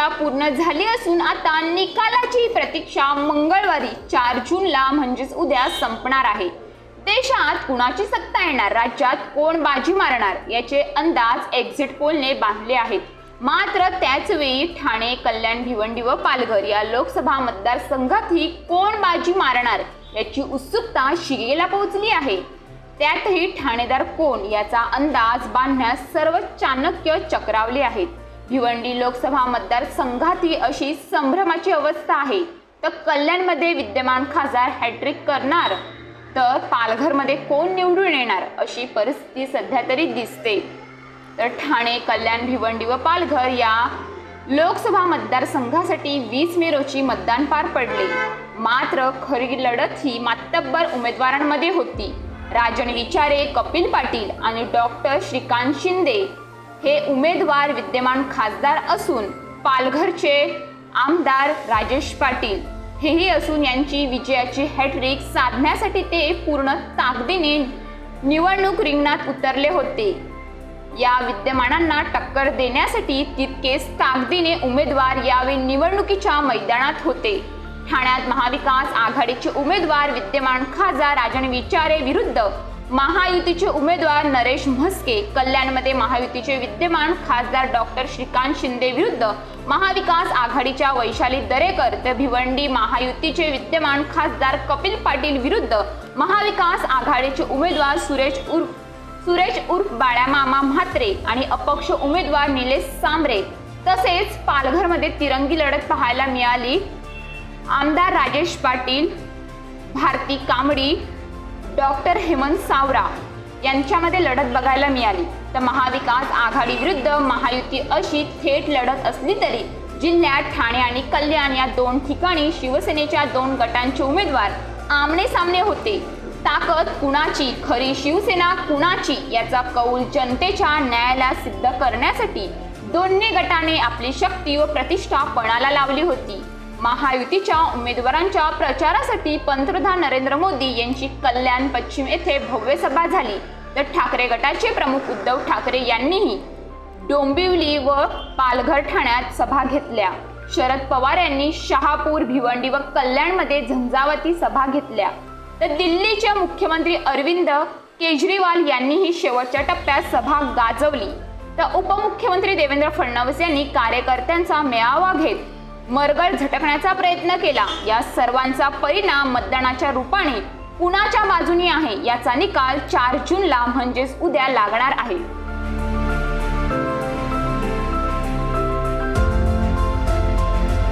प्रतीक्षा पूर्ण झाली असून आता निकालाची प्रतीक्षा मंगळवारी 4 जूनला म्हणजेच उद्या संपणार आहे। देशात कुणाची सत्ता येणार, राज्यात कोण बाजी मारणार याचे अंदाज एक्झिट पोलने बांधले आहेत। मात्र त्याच वेळी ठाणे, कल्याण, भिवंडी व पालघर या लोकसभा मतदारसंघातही कोण बाजी मारणार याची उत्सुकता शिगेला पोहोचली आहे। त्यातही ठाणेदार कोण याचा अंदाज बांधण्यास सर्व चाणक्य चक्रावले आहेत। भिवंडी लोकसभा मतदारसंघातही अशी संभ्रमाची अवस्था आहे। तर कल्याणमध्ये विद्यमान खासदार हॅट्रिक करणार, तर पालघरमध्ये कोण निवडून येणार अशी परिस्थिती सध्या तरी दिसते। तर ठाणे, कल्याण, भिवंडी व पालघर या लोकसभा मतदारसंघासाठी 20 मे रोजी मतदान पार पडले। मात्र खरी लढत ही मातब्बर उमेदवारांमध्ये होती। राजन विचारे, कपिल पाटील आणि डॉक्टर श्रीकांत शिंदे हे उमेदवार विद्यमान खासदार असून पालघरचे आमदार राजेश पाटील हेही असून यांची विजयाची हॅट्रिक साधण्यासाठी ते पूर्ण ताकदीने निवडणूक रिंगणात उतरले होते। या विद्यमानांना टक्कर देण्यासाठी तितकेच ताकदीने उमेदवार यावेळी निवडणुकीच्या मैदानात होते। ठाण्यात महाविकास आघाडीचे उमेदवार विद्यमान खासदार राजन विचारे विरुद्ध महायुतीचे उमेदवार नरेश म्हस्के, कल्याणमध्ये महायुतीचे विद्यमान खासदार डॉक्टर श्रीकांत शिंदे विरुद्ध महाविकास आघाडीच्या वैशाली दरेकर, तर भिवंडी महायुतीचे विद्यमान खासदार कपिल पाटील विरुद्ध महाविकास आघाडीचे उमेदवार सुरेश उर्फ बाळ्या मामा म्हात्रे आणि अपक्ष उमेदवार निलेश सांबरे। तसेच पालघरमध्ये तिरंगी लढत पाहायला मिळाली। आमदार राजेश पाटील, भारती कांबडी, डॉक्टर हेमंत सावरा यांच्यामध्ये लढत बघायला मिळाली। तर महाविकास आघाडी विरुद्ध महायुती अशी थेट लढत असली तरी जिल्ह्यात ठाणे आणि कल्याण या 2 ठिकाणी शिवसेनेच्या 2 गटांचे उमेदवार आमने सामने होते। ताकद कुणाची, खरी शिवसेना कुणाची याचा कौल जनतेच्या न्यायाला सिद्ध करण्यासाठी दोन्ही गटाने आपली शक्ती व प्रतिष्ठा पणाला लावली होती। महायुतीच्या उमेदवारांच्या प्रचारासाठी पंतप्रधान नरेंद्र मोदी यांची कल्याण पश्चिम येथे भव्य सभा झाली। तर ठाकरे गटाचे प्रमुख उद्धव ठाकरे यांनीही डोंबिवली व पालघर ठाण्यात सभा घेतल्या। शरद पवार यांनी शहापूर, भिवंडी व कल्याणमध्ये झंझावाती सभा घेतल्या। तर दिल्लीचे मुख्यमंत्री अरविंद केजरीवाल यांनीही शेवटच्या टप्प्यात सभा गाजवली। तर उपमुख्यमंत्री देवेंद्र फडणवीस यांनी कार्यकर्त्यांचा मेळावा घेत मरगळ झटकण्याचा प्रयत्न केला। या सर्वांचा परिणाम मतदानाच्या रूपाने कुणाच्या बाजूने आहे याचा निकाल 4 जूनला म्हणजेच उद्या लागणार आहे।